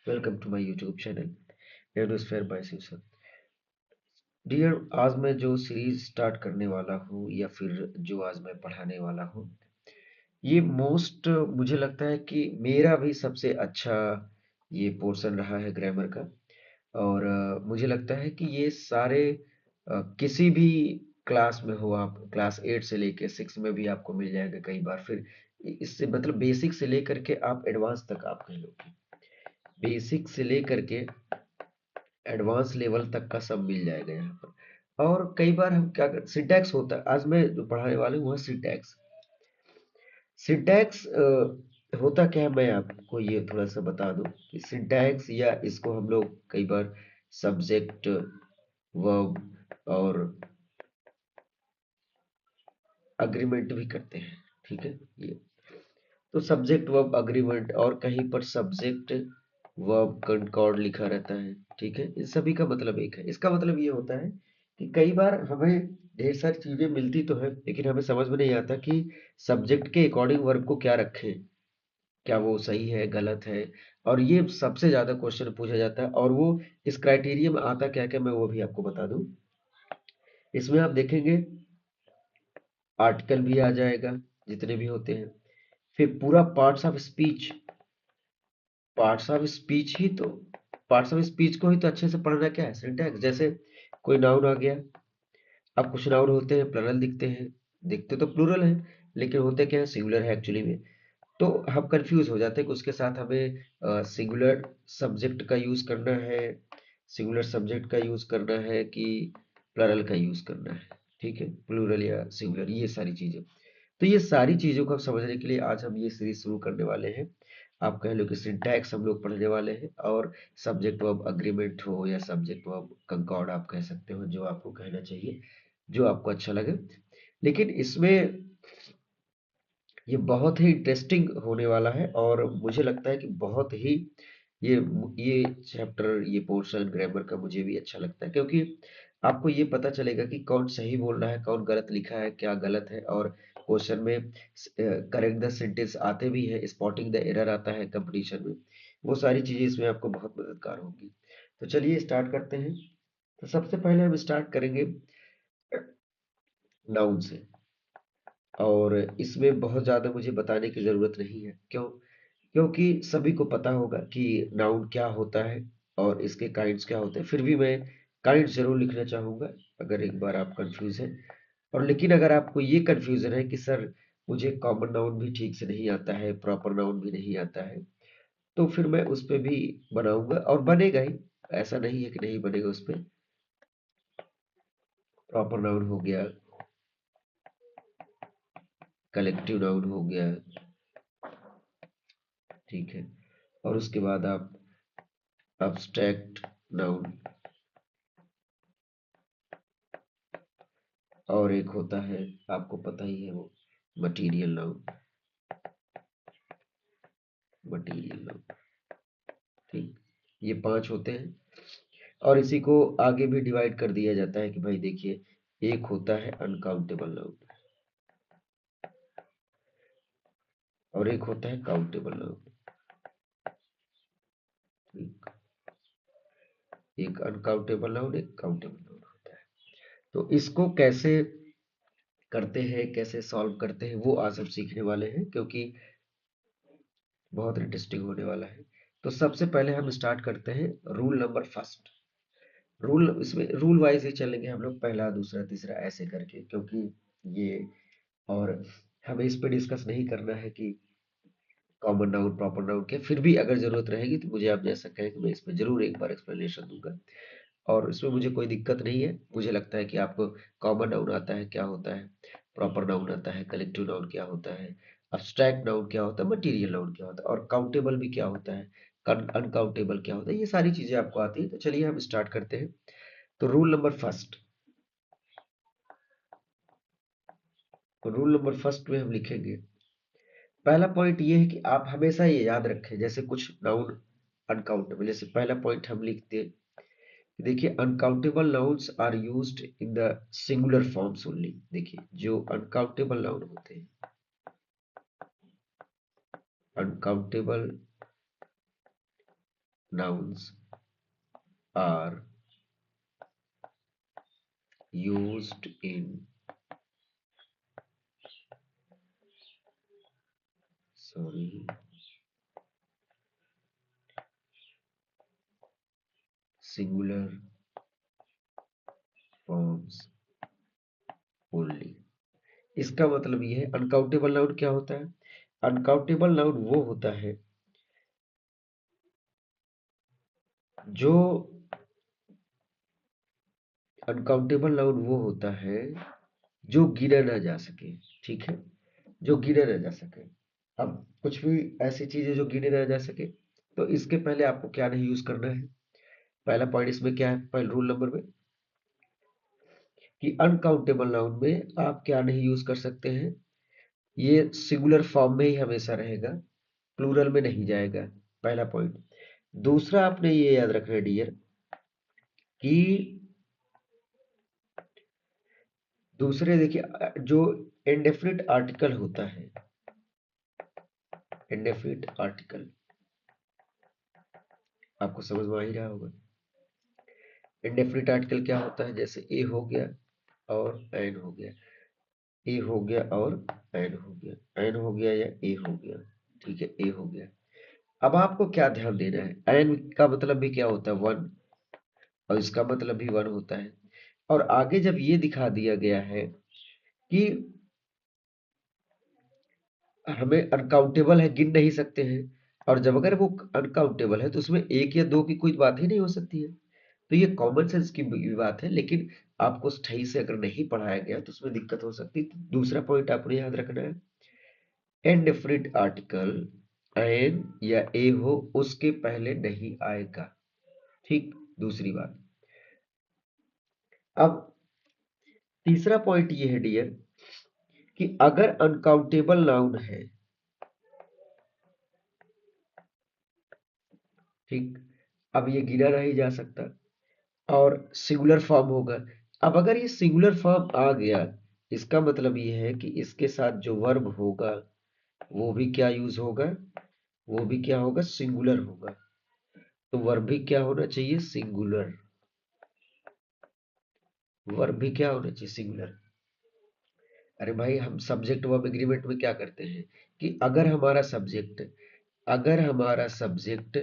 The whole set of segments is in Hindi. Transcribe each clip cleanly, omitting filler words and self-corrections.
Welcome to my YouTube channel एडोस्फेयर बाय शिवसर। डियर, आज मैं जो सीरीज स्टार्ट करने वाला हूँ या फिर जो आज मैं पढ़ाने वाला हूँ, ये मोस्ट मुझे लगता है कि मेरा भी सबसे अच्छा ये पोर्शन रहा है ग्रामर का। और मुझे लगता है कि ये सारे किसी भी क्लास में हो, आप क्लास 8 से लेके 6 में भी आपको मिल जाएगा कई बार। फिर इससे मतलब बेसिक से लेकर के आप एडवांस तक आप कह लो कि बेसिक से लेकर के एडवांस लेवल तक का सब मिल जाएगा यहाँ पर। और कई बार हम क्या कर सिंटैक्स होता है, आज मैं जो पढ़ाने वाला हूँ वह सिंटैक्स सिंटैक्स होता क्या है, मैं आपको ये थोड़ा सा बता दूं कि सिंटैक्स या इसको हम लोग कई बार सब्जेक्ट वर्ब और अग्रीमेंट भी करते हैं। ठीक है, ये तो सब्जेक्ट वर्ब अग्रीमेंट, और कहीं पर सब्जेक्ट वर्ब कंकॉर्ड लिखा रहता है। ठीक है, इन सभी का मतलब एक है। इसका मतलब ये होता है कि कई बार हमें ढेर सारी चीजें मिलती तो है, लेकिन हमें समझ में नहीं आता कि सब्जेक्ट के अकॉर्डिंग वर्ब को क्या रखें, क्या वो सही है गलत है। और ये सबसे ज्यादा क्वेश्चन पूछा जाता है, और वो इस क्राइटेरिया में आता क्या क्या मैं वो भी आपको बता दूं। इसमें आप देखेंगे आर्टिकल भी आ जाएगा, जितने भी होते हैं। फिर पूरा पार्ट्स ऑफ स्पीच ही तो पार्ट्स ऑफ स्पीच को ही तो अच्छे से पढ़ना क्या है, सिंटैक्स। जैसे कोई नाउन आ गया, अब कुछ नाउन होते हैं प्लरल दिखते हैं, दिखते तो प्लूरल है लेकिन होते क्या है, सिंगुलर है एक्चुअली में। तो हम कंफ्यूज हो जाते हैं कि उसके साथ हमें सिंगुलर सब्जेक्ट का यूज करना है, सिंगुलर सब्जेक्ट का यूज करना है कि प्लरल का यूज करना है। ठीक है, प्लूरल या सिंगुलर, ये सारी चीजें। तो ये सारी चीजों को आप समझने के लिए आज हम ये सीरीज शुरू करने वाले हैं। आप कह लो कि सिंटैक्स हम लोग पढ़ने वाले हैं, और सब्जेक्ट वर्ब अग्रीमेंट हो या सब्जेक्ट वर्ब कंकॉर्ड आप कह सकते हो, जो आपको कहना चाहिए, जो आपको अच्छा लगे। लेकिन इसमें ये बहुत ही इंटरेस्टिंग होने वाला है, और मुझे लगता है कि बहुत ही ये ये चैप्टर, ये पोर्शन ग्रामर का मुझे भी अच्छा लगता है, क्योंकि आपको ये पता चलेगा कि कौन सही बोल रहा है, कौन गलत लिखा है, क्या गलत है। और क्वेश्चन में करेक्ट द सेंटेंस आते भी है, स्पॉटिंग द एरर आता है कंपटीशन में। वो सारी चीजें इसमें आपको बहुत मददगार होंगी। तो चलिए स्टार्ट करते हैं। तो सबसे पहले हम स्टार्ट करेंगे नाउन से। और इसमें बहुत ज़्यादा मुझे बताने की ज़रूरत नहीं है, क्यों? क्योंकि सभी को पता होगा कि नाउन क्या होता है और इसके काइंड्स क्या होते हैं। फिर भी मैं काइंड्स ज़रूर लिखना चाहूँगा, अगर एक बार आप कंफ्यूज हैं। और लेकिन अगर आपको ये कंफ्यूजन है कि सर मुझे कॉमन नाउन भी ठीक से नहीं आता है, प्रॉपर नाउन भी नहीं आता है, तो फिर मैं उस पे भी बनाऊंगा, और बनेगा ही। ऐसा नहीं है कि नहीं बनेगा उस पे। प्रॉपर नाउन हो गया, कलेक्टिव नाउन हो गया। ठीक है, और उसके बाद आप अब्स्ट्रैक्ट नाउन, और एक होता है, आपको पता ही है वो, मटीरियल नाउन। मटीरियल नाउन, ठीक, ये 5 होते हैं। और इसी को आगे भी डिवाइड कर दिया जाता है कि भाई देखिए, एक होता है अनकाउंटेबल नाउन, और एक होता है काउंटेबल नाउन। ठीक, एक अनकाउंटेबल नाउन, एक काउंटेबल नाउन होता है। तो इसको कैसे करते हैं, कैसे सॉल्व करते हैं, वो आज हम सीखने वाले हैं, क्योंकि बहुत इंटरेस्टिंग होने वाला है। तो सबसे पहले हम स्टार्ट करते हैं रूल नंबर फर्स्ट। रूल, इसमें रूल वाइज ही चलेंगे हम लोग, पहला दूसरा तीसरा ऐसे करके, क्योंकि ये, और हमें इस पे डिस्कस नहीं करना है कि कॉमन नाउन प्रॉपर नाउन के। फिर भी अगर जरूरत रहेगी तो मुझे आप जैसा कहें कि मैं इसमें जरूर एक बार एक्सप्लेनेशन दूंगा, और इसमें मुझे कोई दिक्कत नहीं है। मुझे लगता है कि आपको कॉमन नाउन आता है क्या होता है, प्रॉपर नाउन आता है, कलेक्टिव नाउन क्या होता है, अब्स्ट्रैक्ट नाउन क्या होता है, मटीरियल नाउन क्या होता है, और काउंटेबल भी क्या होता है, अनकाउंटेबल क्या होता है, ये सारी चीजें आपको आती है। तो चलिए हम स्टार्ट करते हैं। तो रूल नंबर फर्स्ट, तो रूल नंबर फर्स्ट में हम लिखेंगे, पहला पॉइंट ये है कि आप हमेशा ये याद रखें, जैसे कुछ नाउन अनकाउंटेबल, जैसे पहला पॉइंट हम लिखते हैं, देखिए uncountable nouns are used in the singular forms only. देखिए जो अनकाउंटेबल नाउन होते हैं, uncountable nouns are used in singular forms only। इसका मतलब ये है, अनकाउंटेबल नाउन क्या होता है? अनकाउंटेबल नाउन वो होता है जो अनकाउंटेबल नाउन वो होता है जो गिना ना जा सके। ठीक है, जो गिना ना जा सके। अब कुछ भी ऐसी चीज है जो गिने ना जा सके, तो इसके पहले आपको क्या नहीं यूज करना है। पहला पॉइंट इसमें क्या है, पहले रूल नंबर में, कि अनकाउंटेबल नाउन में आप क्या नहीं यूज कर सकते हैं, ये सिंगुलर फॉर्म में ही हमेशा रहेगा, प्लूरल में नहीं जाएगा। पहला पॉइंट। दूसरा आपने ये याद रखना है डियर, कि दूसरे देखिए, जो इंडेफिनिट आर्टिकल होता है, इंडेफिनिट आर्टिकल आपको समझ में आ ही रहा होगा। इंडेफिनिट आर्टिकल क्या होता है, जैसे ए हो गया और एन हो गया, ए हो गया और एन हो गया, एन हो गया या ए हो गया। ठीक है, ए हो गया। अब आपको क्या ध्यान देना है, एन का मतलब भी क्या होता है, वन, और इसका मतलब भी वन होता है। और आगे जब ये दिखा दिया गया है कि हमें अनकाउंटेबल है, गिन नहीं सकते हैं, और जब अगर वो अनकाउंटेबल है तो उसमें एक या दो की कोई बात ही नहीं हो सकती है, तो ये कॉमन सेंस की भी बात है, लेकिन आपको सही से अगर नहीं पढ़ाया गया तो उसमें दिक्कत हो सकती है। तो दूसरा पॉइंट आपने याद रखना है, इंडेफिनिट आर्टिकल एन या ए हो उसके पहले नहीं आएगा। ठीक, दूसरी बात। अब तीसरा पॉइंट ये है डियर, कि अगर अनकाउंटेबल नाउन है, ठीक, अब ये गिना नहीं जा सकता और सिंगुलर फॉर्म होगा। अब अगर ये सिंगुलर फॉर्म आ गया, इसका मतलब ये है कि इसके साथ जो वर्ब होगा वो भी क्या यूज होगा, वो भी क्या होगा, सिंगुलर होगा। तो वर्ब भी क्या होना चाहिए, सिंगुलर। वर्ब भी क्या होना चाहिए, सिंगुलर। अरे भाई, हम सब्जेक्ट वर्ब एग्रीमेंट में क्या करते हैं, कि अगर हमारा सब्जेक्ट अगर हमारा सब्जेक्ट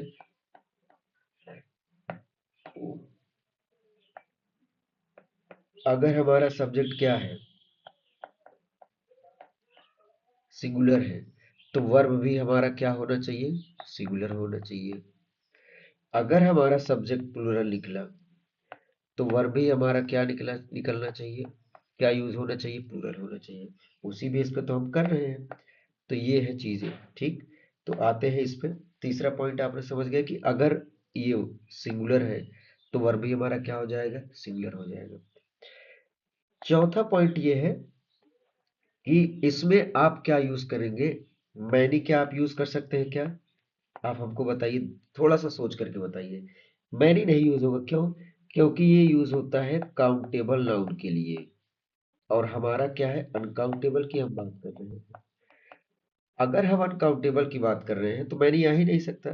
क्या है, सिंगुलर है, तो वर्ब भी हमारा क्या होना चाहिए, सिंगुलर होना चाहिए। अगर हमारा सब्जेक्ट प्लूरल निकला तो वर्ब भी हमारा क्या निकलना चाहिए, क्या यूज होना चाहिए, प्लूरल होना चाहिए। उसी बेस पे तो हम कर रहे हैं। तो ये है चीजें। ठीक, तो आते हैं इस पे। तीसरा पॉइंट आपने समझ गया कि अगर ये सिंगुलर है तो वर्ब भी हमारा क्या हो जाएगा, सिंगुलर हो जाएगा। चौथा पॉइंट ये है कि इसमें आप क्या यूज करेंगे, मैनी क्या आप यूज कर सकते हैं क्या, आप हमको बताइए, थोड़ा सा सोच करके बताइए। मैनी नहीं यूज होगा, क्यों? क्योंकि ये यूज होता है काउंटेबल नाउन के लिए, और हमारा क्या है, अनकाउंटेबल की हम बात कर रहे हैं। अगर हम अनकाउंटेबल की बात कर रहे हैं तो मैनी आ ही नहीं सकता।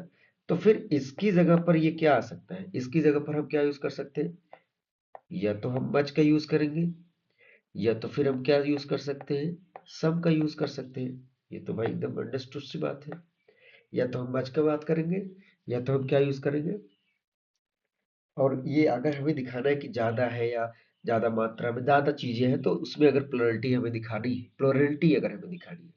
तो फिर इसकी जगह पर ये क्या आ सकता है, इसकी जगह पर हम क्या यूज कर सकते हैं, या तो हम मच का यूज करेंगे, या तो फिर हम क्या यूज कर सकते हैं, सम का यूज कर सकते हैं। ये तो भाई एकदम अंडरस्टूड सी बात है। या तो हम मच का बात करेंगे, या तो हम क्या यूज करेंगे, और ये अगर हमें दिखाना है कि ज्यादा है या ज्यादा मात्रा में ज्यादा चीजें हैं, तो उसमें अगर प्लोरलिटी हमें दिखानी है, प्लोरलिटी अगर हमें दिखानी है,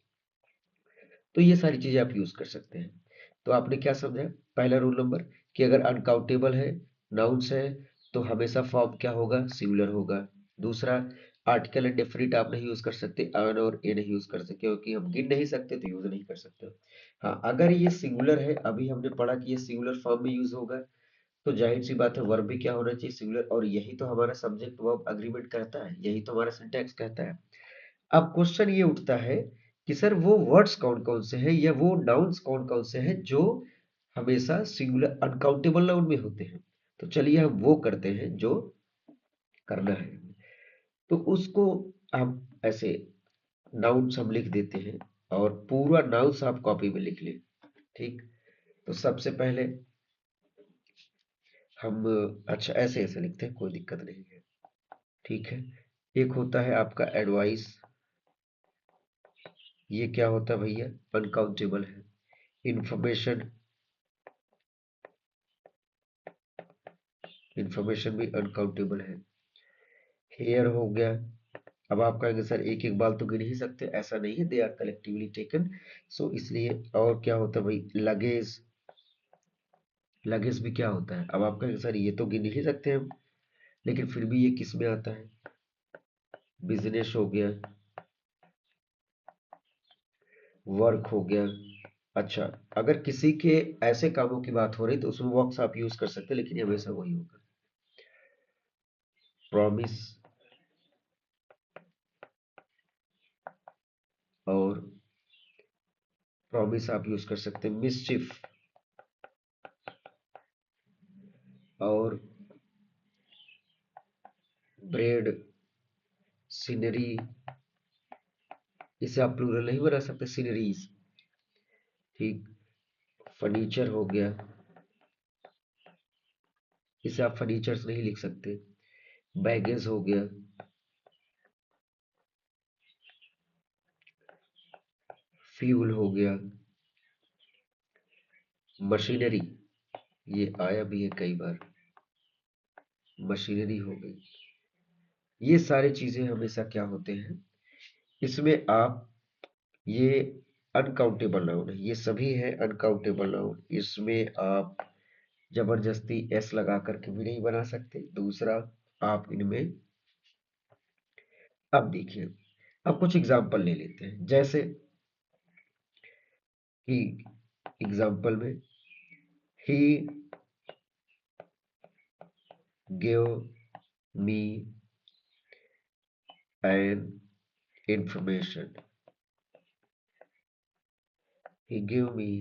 तो ये सारी चीजें आप यूज कर सकते हैं। तो आपने क्या समझा, पहला रूल नंबर, कि अगर अनकाउंटेबल है, नाउन्स है, तो हमेशा फॉर्म क्या होगा, सिंगुलर होगा। दूसरा, आर्टिकल एंड डेफिनिट आप नहीं यूज कर सकते, अन और ए नहीं यूज कर सकते, क्योंकि हम गिन नहीं सकते तो यूज नहीं कर सकते। हाँ, अगर ये सिंगुलर है, अभी हमने पढ़ा कि ये सिंगुलर फॉर्म में यूज होगा, तो जाहिर सी बात है वर्ब भी क्या होना चाहिए, सिंगुलर। और यही तो हमारा सब्जेक्ट वर्ब एग्रीमेंट कहता है, यही तो हमारा सिंटैक्स कहता है। अब क्वेश्चन ये उठता है कि सर वो वर्ड्स कौन कौन से हैं, या वो नाउन्स कौन कौन से हैं जो हमेशा सिंगुलर अनकाउंटेबल नाउन में होते हैं। तो चलिए हम वो करते हैं जो करना है। तो उसको हम ऐसे नाउन्स हम लिख देते हैं, और पूरा नाउन्स आप कॉपी में लिख लें। ठीक, तो सबसे पहले हम अच्छा ऐसे ऐसे लिखते हैं, कोई दिक्कत नहीं है। ठीक है। एक होता है आपका एडवाइस, ये क्या होता है भैया? अनकाउंटेबल है। इंफॉर्मेशन, इंफॉर्मेशन भी अनकाउंटेबल है। हेयर हो गया। अब आप कहेंगे सर एक एक बाल तो गिन ही सकते, ऐसा नहीं है, दे आर कलेक्टिवली टेकन, सो इसलिए। और क्या होता है भाई? लगेज, लगेज भी क्या होता है? अब आप कहेंगे सर ये तो गिन ही सकते हैं हम, लेकिन फिर भी ये किस में आता है? बिजनेस हो गया, वर्क हो गया। अच्छा, अगर किसी के ऐसे कामों की बात हो रही तो उसमें वर्क्स आप यूज कर सकते हैं, लेकिन ये हमेशा वही होगा। प्रॉमिस, और प्रॉमिस आप यूज कर सकते हैं। मिसचिफ, और ब्रेड, सीनरी, इसे आप प्लूरल नहीं बना सकते, सीनरीज। ठीक। फर्नीचर हो गया, इसे आप फर्नीचर्स नहीं लिख सकते। बैगेज हो गया। फ्यूल हो गया। मशीनरी, ये आया भी है कई बार, मशीनरी हो गई। ये सारी चीजें हमेशा क्या होते हैं, इसमें आप, ये अनकाउंटेबल नाउन है, ये सभी है अनकाउंटेबल नाउन। इसमें आप जबरदस्ती एस लगा करके भी नहीं बना सकते। दूसरा, आप इनमें, अब देखिए, अब कुछ एग्जाम्पल ले लेते हैं, जैसे कि एग्जाम्पल में, he give me an information, he gave me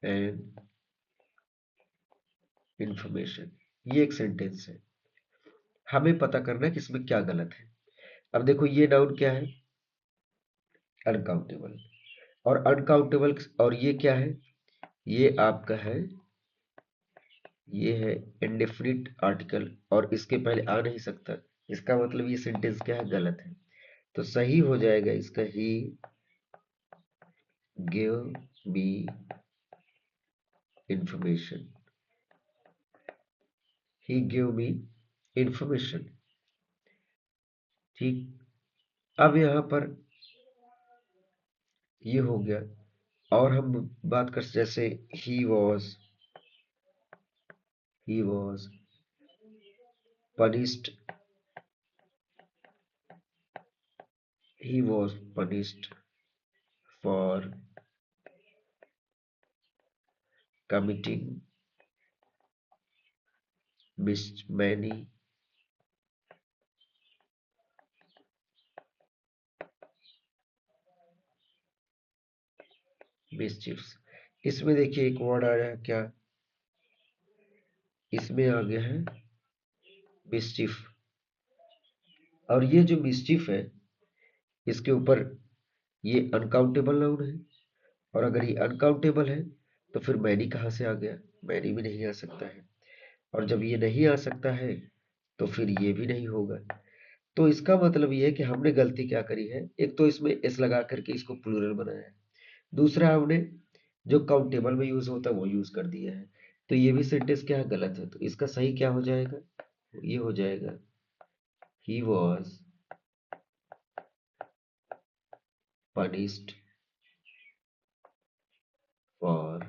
an information, ये एक सेंटेंस है। हमें पता करना है कि इसमें क्या गलत है। अब देखो ये नाउन क्या है? अनकाउंटेबल। और अनकाउंटेबल, और ये क्या है? ये आपका है, ये है इंडेफिनिट आर्टिकल, और इसके पहले आ नहीं सकता। इसका मतलब ये सेंटेंस क्या है? गलत है। तो सही हो जाएगा इसका, ही गिव मी इंफॉर्मेशन, ही गिव मी इंफॉर्मेशन। ठीक। अब यहाँ पर ये हो गया। और हम बात कर, जैसे he was punished, he was punished for committing many mischiefs। इसमें देखिए एक वर्ड आ रहा है क्या? इसमें आ गया है मिस्चिफ। और ये जो मिस्चिफ है, इसके ऊपर ये अनकाउंटेबल नाउन है, और अगर ये अनकाउंटेबल है तो फिर मैनी कहाँ से आ गया? मैनी भी नहीं आ सकता है। और जब ये नहीं आ सकता है तो फिर ये भी नहीं होगा। तो इसका मतलब ये है कि हमने गलती क्या करी है, एक तो इसमें एस लगा करके इसको प्लूरल बनाया है, दूसरा हमने जो काउंटेबल में यूज होता है वो यूज कर दिया है। तो ये भी सेंटेंस क्या है? गलत है। तो इसका सही क्या हो जाएगा? ये हो जाएगा, he was punished for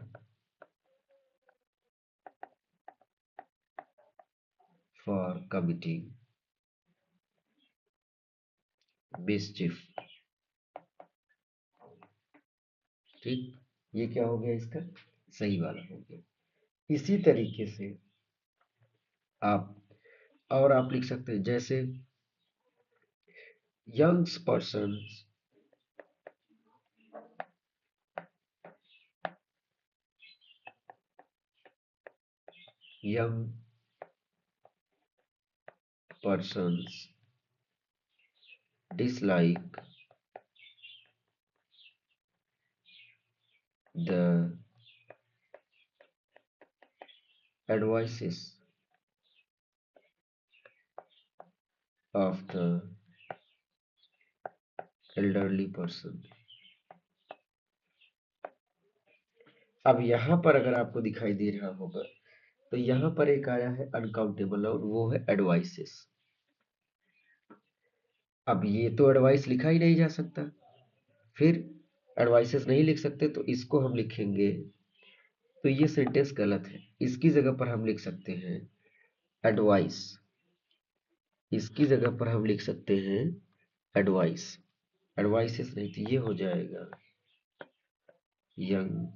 committing मिसचिफ। ठीक। ये क्या हो गया? इसका सही वाला हो गया। इसी तरीके से आप, और आप लिख सकते हैं, जैसे youngs person, young persons dislike the advices of the elderly person. अब यहाँ पर अगर आपको दिखाई दे रहा होगा तो यहाँ पर एक आया है अनकाउंटेबल और वो है एडवाइसेस। अब ये तो एडवाइस लिखा ही नहीं जा सकता, फिर एडवाइसेस नहीं लिख सकते तो इसको हम लिखेंगे, तो ये सेंटेंस गलत है। इसकी जगह पर हम लिख सकते हैं एडवाइस, इसकी जगह पर हम लिख सकते हैं एडवाइस, एडवाइसेस नहीं तो ये हो जाएगा young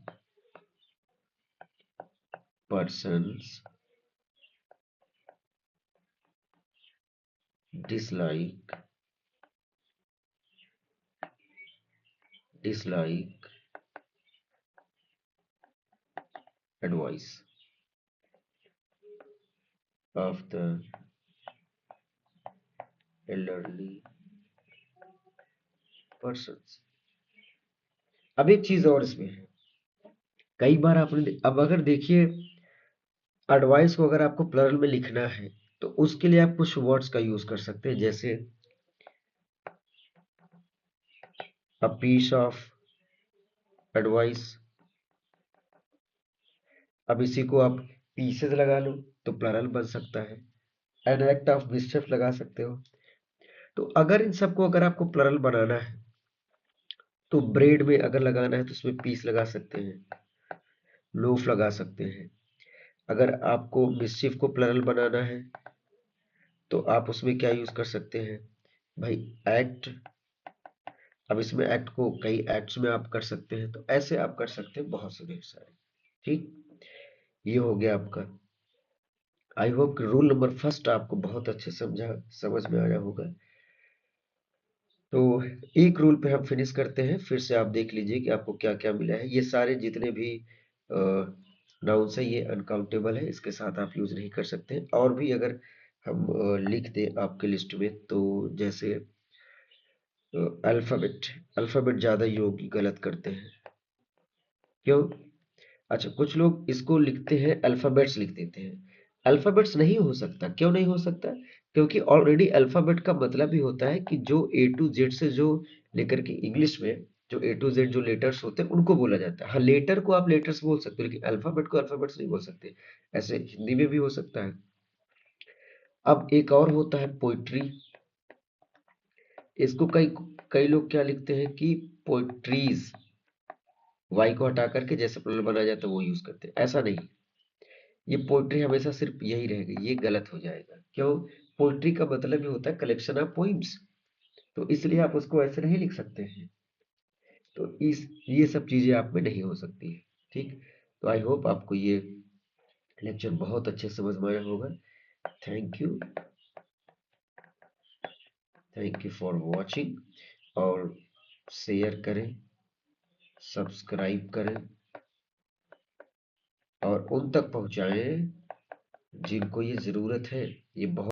persons dislike advice of the elderly persons। अब एक चीज और इसमें है, कई बार आपने अब अगर देखिए एडवाइस को अगर आपको प्लरल में लिखना है तो उसके लिए आप कुछ वर्ड्स का यूज कर सकते हैं, जैसे अ पीस ऑफ एडवाइस। अब इसी को आप पीसेस लगा लो तो प्लरल बन सकता है। एन एक्ट ऑफ मिस्chiफ लगा सकते हो। तो अगर इन सबको अगर आपको प्लरल बनाना है तो ब्रेड में अगर लगाना है तो उसमें पीस लगा सकते हैं, लोफ लगा सकते हैं। अगर आपको मिस्chiफ को प्लरल बनाना है तो आप उसमें क्या यूज कर सकते हैं भाई, एक्ट। अब इसमें एक्ट को कई एक्ट्स में आप कर सकते हैं, तो ऐसे आप कर सकते हैं बहुत से ढेर सारे। ठीक, ये हो गया आपका। आई होप कि रूल नंबर फर्स्ट आपको बहुत अच्छे समझ में आया होगा। तो एक रूल पे हम फिनिश करते हैं, फिर से आप देख लीजिए कि आपको क्या क्या मिला है। ये सारे जितने भी नाउन्स है ये अनकाउंटेबल है, इसके साथ आप यूज नहीं कर सकते। और भी अगर हम लिख दें आपके लिस्ट में, तो जैसे अल्फाबेट, अल्फाबेट ज्यादा योग गलत करते हैं। क्यों? अच्छा, कुछ लोग इसको लिखते हैं अल्फाबेट्स लिख देते हैं। अल्फाबेट्स नहीं हो सकता। क्यों नहीं हो सकता? क्योंकि ऑलरेडी अल्फाबेट का मतलब ही होता है कि जो ए टू जेड से जो लेकर के इंग्लिश में जो ए टू जेड जो लेटर्स होते हैं उनको बोला जाता है। हाँ, लेटर को आप लेटर्स बोल सकते हो लेकिन अल्फाबेट को अल्फाबेट्स नहीं बोल सकते। ऐसे हिंदी में भी हो सकता है। अब एक और होता है पोइट्री। इसको कई कई लोग क्या लिखते हैं कि पोइट्रीज, वाई को हटा करके जैसे प्लुरल बनाया जाता है वो यूज करते हैं। ऐसा नहीं, ये पोइट्री हमेशा सिर्फ यही रहेगा, ये गलत हो जाएगा। क्यों? पोइट्री का मतलब ही होता है कलेक्शन ऑफ पोइम्स, तो इसलिए आप उसको ऐसे नहीं लिख सकते हैं। तो इस ये सब चीजें आप में नहीं हो सकती है। ठीक, तो आई होप आपको ये लेक्चर बहुत अच्छे समझ में आया होगा। Thank you, thank you for watching. और शेयर करें, सब्सक्राइब करें और उन तक पहुंचाएं जिनको ये जरूरत है। ये बहुत